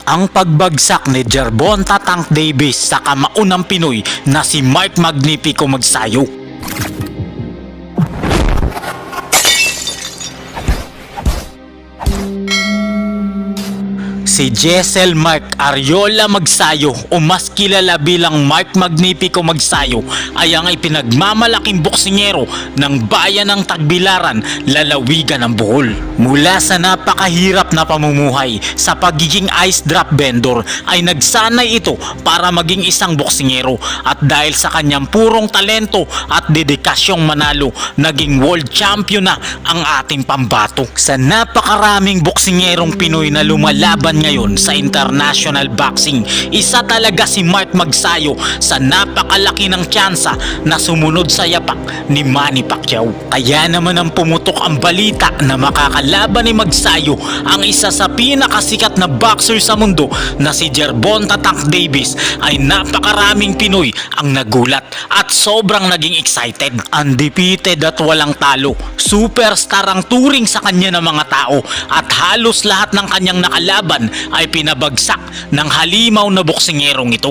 ang pagbagsak ni Gervonta Tank Davis sa kamaunang Pinoy na si Mike Magnifico Magsayo. Si Jessel Mark Ariola Magsayo o mas kilala bilang Mike Magnifico Magsayo ay ang ipinagmamalaking boksingero ng bayan ng Tagbilaran, lalawigan ng Bohol. Mula sa napakahirap na pamumuhay sa pagiging ice drop vendor ay nagsanay ito para maging isang boksingero, at dahil sa kanyang purong talento at dedikasyong manalo, naging world champion na ang ating pambato. Sa napakaraming boksingerong Pinoy na lumalaban ngayon sa international boxing, isa talaga si Mike Magsayo sa napakalaki ng tsansa na sumunod sa yapak ni Manny Pacquiao. Kaya naman ang pumutok ang balita na makakalaban ni Magsayo ang isa sa pinakasikat na boxer sa mundo na si Gervonta Tank Davis, ay napakaraming Pinoy ang nagulat at sobrang naging excited. Undefeated at walang talo, superstar ang turing sa kanya ng mga tao, at halos lahat ng kanyang nakalaban ay pinabagsak ng halimaw na boksingerong ito.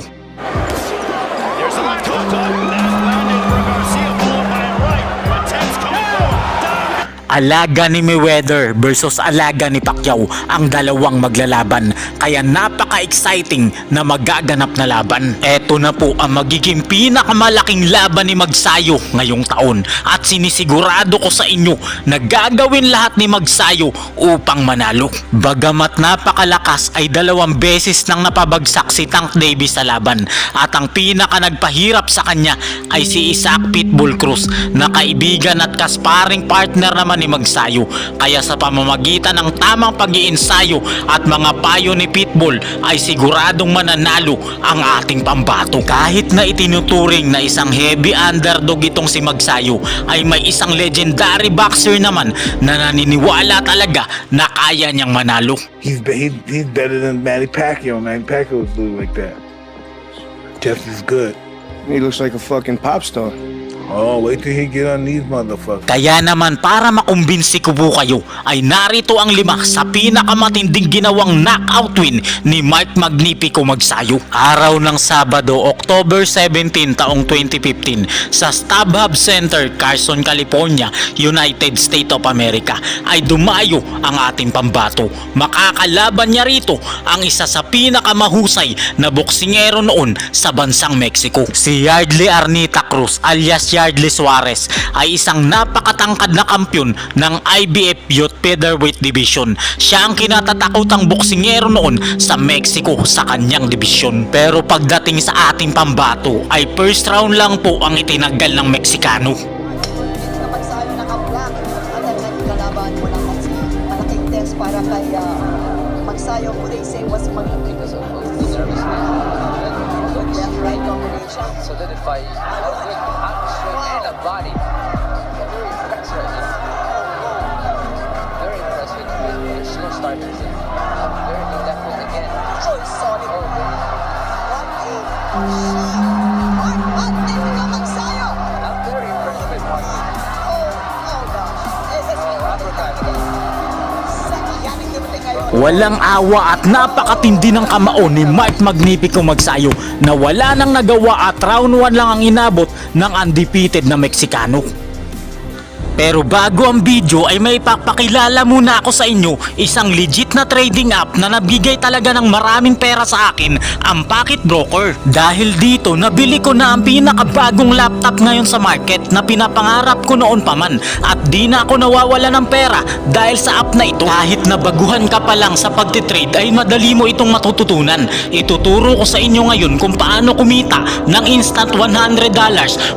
Alaga ni Mayweather versus alaga ni Pacquiao ang dalawang maglalaban, kaya napaka-exciting na magaganap na laban. Eto na po ang magiging pinakamalaking laban ni Magsayo ngayong taon, at sinisigurado ko sa inyo na gagawin lahat ni Magsayo upang manalo. Bagamat napakalakas ay 2 beses nang napabagsak si Tank Davis sa laban, at ang pinaka nagpahirap sa kanya ay si Isaac Pitbull Cruz na kaibigan at kasparing partner naman ni Magsayo. Kaya sa pamamagitan ng tamang pag-iensayo at mga payo ni Pitbull ay siguradong mananalo ang ating pambato. Kahit na itinuturing na isang heavy underdog itong si Magsayo, ay may isang legendary boxer naman na naniniwala talaga na kaya niyang manalo. He's better than Manny Pacquiao. Manny Pacquiao was doing like that. Just as good. He looks like a fucking pop star. Oh, wait till he get on these motherfuckers. Kaya naman, para makumbinsi ko po kayo, ay narito ang 5 sa pinakamatinding ginawang knockout win ni Mike Magnifico Magsayo. Araw ng Sabado, October 17 taong 2015, sa StubHub Center, Carson, California, United States of America, ay dumayo ang ating pambato. Makakalaban niya rito ang isa sa pinakamahusay na boksingero noon sa bansang Mexico. Si Yardley Arnita Cruz alias Yardley Suarez ay isang napakatangkad na kampiyon ng IBF Youth Featherweight Division. Siya ang kinatatakotang boksingero noon sa Mexico sa kanyang division. Pero pagdating sa ating pambato ay first round lang po ang itinanggal ng Meksikano. Magsayo naka-black at ang kalaban mo ng malaking test para kay Magsayo, who they say was Magnifico. Left right combination. Solidify atmosphere and the body. Very impressive. Very impressive. Very slow starters. Very good left foot again. Oh, solid. 1-8. Magnifico Magsayo. Very impressive with Martin. Oh gosh. Yan ang dumating ngayon. Walang awa at napakatindi ng kamao ni Mike Magnifico Magsayo na wala nang nagawa at round 1 lang ang inabot ng undefeated na Meksikano. Pero bago ang video ay may papakilala muna ako sa inyo isang legit na trading app na nabigay talaga ng maraming pera sa akin, ang Pocket Broker. Dahil dito nabili ko na ang pinakabagong laptop ngayon sa market na pinapangarap ko noon pa man, at di na ako nawawala ng pera dahil sa app na ito. Kahit na baguhan ka pa lang sa pagtitrade ay madali mo itong matututunan. Ituturo ko sa inyo ngayon kung paano kumita ng instant $100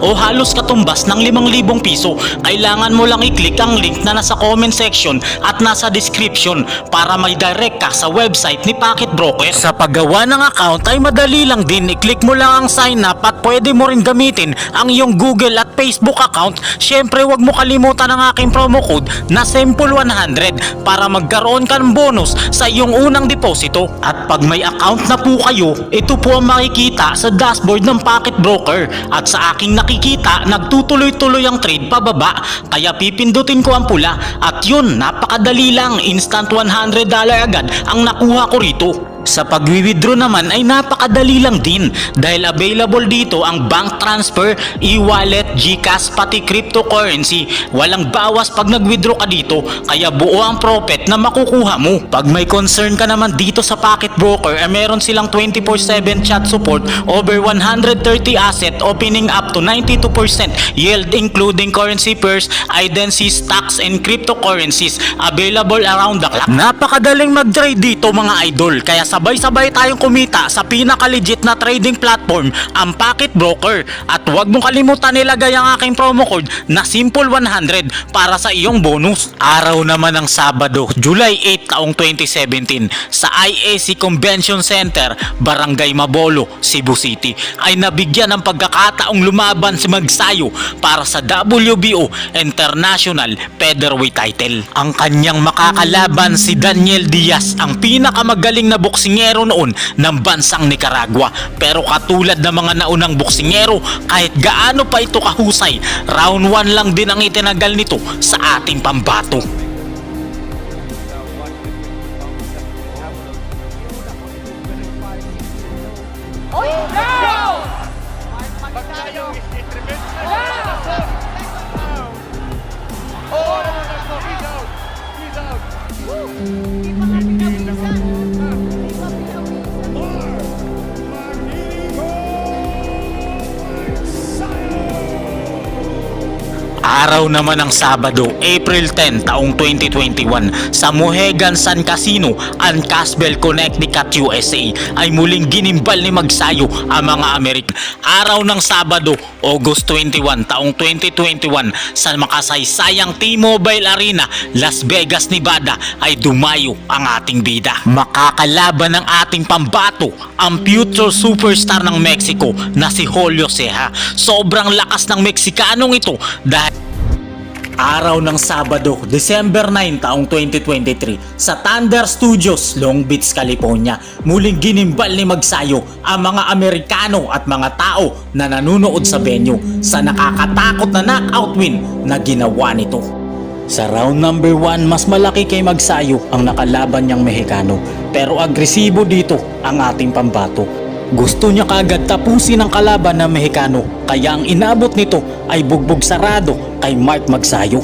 o halos katumbas ng 5,000 piso. Kailangan mo lang i-click ang link na nasa comment section at nasa description para may direct ka sa website ni Pocket Broker. Sa paggawa ng account ay madali lang din, i-click mo lang ang sign up at pwede mo rin gamitin ang iyong Google at Facebook account. Syempre wag mo kalimutan ang aking promo code na Simple100 para magkaroon ka ng bonus sa iyong unang deposito. At pag may account na po kayo, ito po ang makikita sa dashboard ng Pocket Broker, at sa aking nakikita nagtutuloy-tuloy ang trade pababa. Kaya pipindutin ko ang pula, at yun, napakadali lang, instant $100 agad ang nakuha ko rito. Sa pag-withdraw naman ay napakadali lang din dahil available dito ang bank transfer, e-wallet, GCash pati cryptocurrency. Walang bawas pag nag-withdraw ka dito kaya buo ang profit na makukuha mo. Pag may concern ka naman dito sa Pocket Broker ay meron silang 24/7 chat support, over 130 asset, opening up to 92% yield including currency pairs, identities, stocks and cryptocurrencies available around the clock. Napakadaling mag-trade dito mga idol kaya sabay-sabay tayong kumita sa pinaka-legit na trading platform, ang Pocket Broker. At huwag mong kalimutan nilagay ang aking promo code na Simple100 para sa iyong bonus. Araw naman ng Sabado, July 8 taong 2017 sa IAC Convention Center, Barangay Mabolo, Cebu City ay nabigyan ng pagkakataong lumaban si Magsayo para sa WBO International Featherweight title. Ang kanyang makakalaban si Daniel Diaz, ang pinakamagaling na boksingero noon ng bansang Nicaragua. Pero katulad ng mga naunang boksingero, kahit gaano pa ito kahusay, round 1 lang din ang itinagal nito sa ating pambato. Araw naman ng Sabado, April 10 taong 2021 sa Mohegan Sun Casino and Casbel, Connecticut, USA ay muling ginimbal ni Magsayo ang mga American. Araw ng Sabado, August 21 taong 2021 sa makasaysayang T-Mobile Arena, Las Vegas, Nevada ay dumayo ang ating bida. Makakalaban ng ating pambato ang future superstar ng Mexico na si Julio Ceja. Sobrang lakas ng Meksikanong ito dahil araw ng Sabado, December 9 taong 2023 sa Thunder Studios, Long Beach, California, muling ginimbal ni Magsayo ang mga Amerikano at mga tao na nanunood sa venue sa nakakatakot na knockout win na ginawa nito. Sa round number 1, mas malaki kay Magsayo ang nakalaban niyang Mexicano, pero agresibo dito ang ating pambato. Gusto niya kaagad tapusin ang kalaban na Mexicano, kaya ang inabot nito ay bugbog sarado kay Mark Magsayo.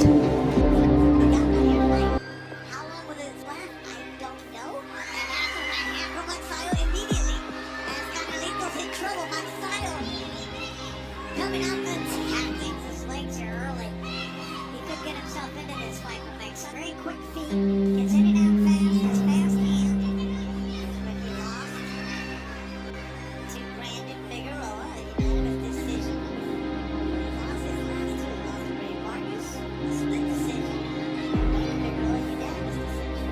How long will it last? I don't know. And after that, Afro Magsayo immediately. As Carlitos hit trouble, Magsayo coming out the tactics. His legs are early. He could get himself into this fight with Magsayo. Very quick feet. Gets in and out fast. Has fast hands. Quickly lost to Brandon Figueroa. A unanimous decision. Lost his last two. Lost to Ray Vargas. Split decision. Brandon Figueroa, unanimous decision.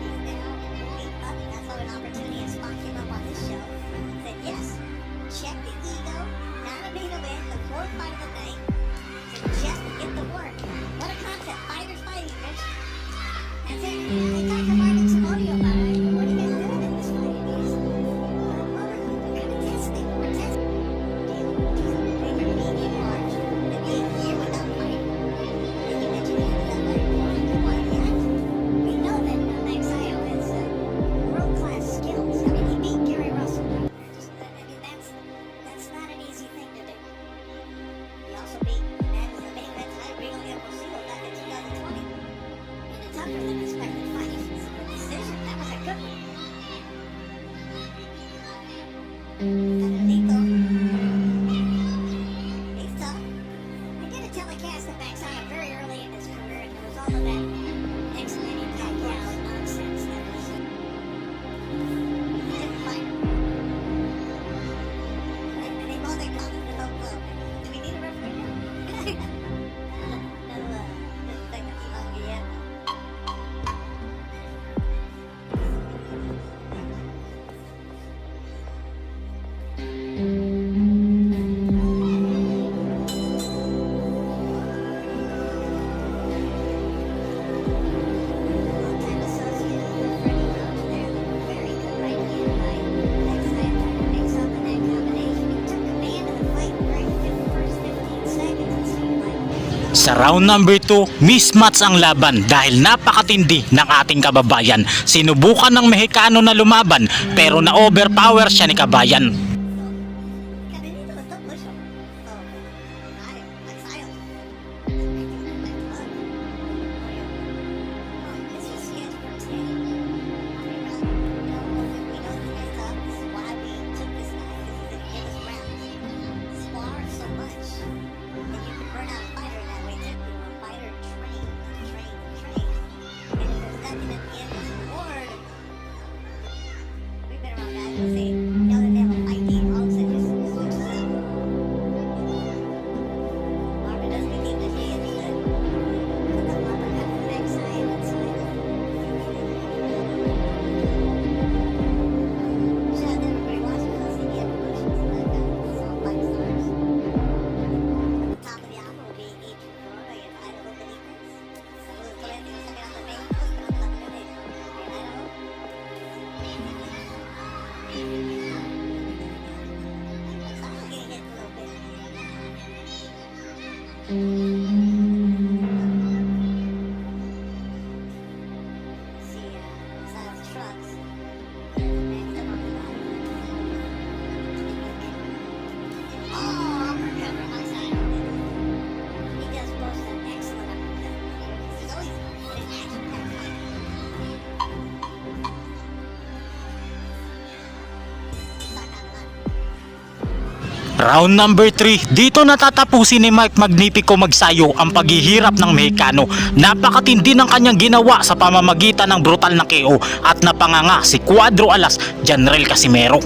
He's now 8 up. That's how an opportunity and spot came up on this show. Said yes. Check the ego. Not a main event. The fourth fight of the night. To just get the work. What a concept. Fighters fighting, Rich. That's it. I talked to Martin some audio about it. What are you guys doing in this fight? And he's, we're kind of testing. We're testing. Bigger, medium, large. To be a year without fighting. And you mentioned he ended up like 1-1 yet. We know that Magsayo has world-class skills. I mean, he beat Gary Russell. That's not an easy thing to do. He also beat that was the main event tonight, Rigo Hermosillo, back in 2020. In a tougher than expected fight. A decision. That was a good one. Carlito. He's tough. I did a telecast at Magsayo very early in his career, and it was all of that ex-Manny Pacquiao nonsense that was he's a fighter. And they both had come to the whole club. Do we need a referee now? No, didn't take any longer yet. Sa round number 2, mismatch ang laban dahil napakatindi ng ating kababayan. Sinubukan ng Mexicano na lumaban pero na-overpower siya ni Kabayan. Canelito lo está puso. Ay, Magsayo. This was scheduled for 10. We know the guys up. This is why we took this guy, because he's gonna give us rounds. Spar so much. And you can burn out a fighter that way too. A fighter train. And if there's nothing at the end as a reward, we've been around guys who say, know that they have a fight game, all of a sudden just switches up. Marvin doesn't speak English, he understood. Put the uppercut from backside, let's see. Shout out to everybody watching us, CBF Promotions, and that guy, it's all fight stars. At the top of the hour will be Adrian Corona y Idaho Benitez. Saludos por ahí, nos sacan de México, esperando la pelea de Idaho. Magsayo getting hit a little bit. See, Magsayo's trucks. Next up on the line. Oh, uppercut from Magsayo. He does boast an excellent uppercut. He's always an action-packed fighter. Stuck on the line. Round number 3, dito natatapusin ni Mike Magnifico Magsayo ang paghihirap ng Mexicano. Napakatindi ng kanyang ginawa sa pamamagitan ng brutal na KO at napanganga si Cuadro Alas, General Casimero.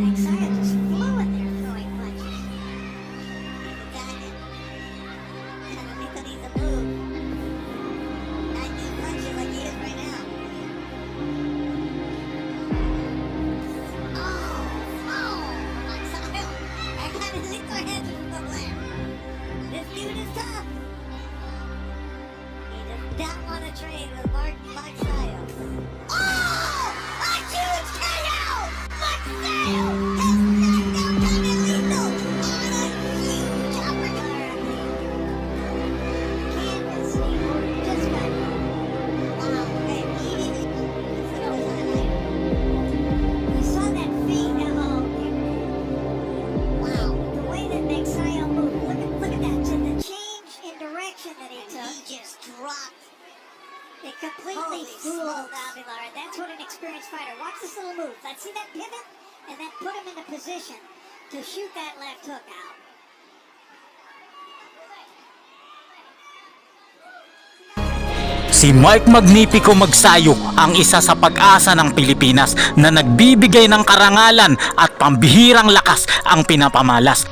Magsayo just flew in there throwing punches. Canelito needs a move. Not do punches like he is right now. Magsayo. And Canelito hits from the left. This dude is tough. He does not want to trade with Magsayo. Oh! A huge KO! Magsayo has knocked down Canelito on a huge uppercut. Canvas, just got wow, immediately. Let's go highlight. You saw that feet, wow, the way that Magsayo moved. Look at that, just the change in direction that he took. He just dropped. It completely fooled Aguilar, and that's what an experienced fighter. Watch this little move. Let's see that pivot, and then put him in a position to shoot that left hook out. Si Mike Magnifico Magsayo ang isa sa pag-asa ng Pilipinas na nagbibigay ng karangalan at pambihirang lakas ang pinapamalas.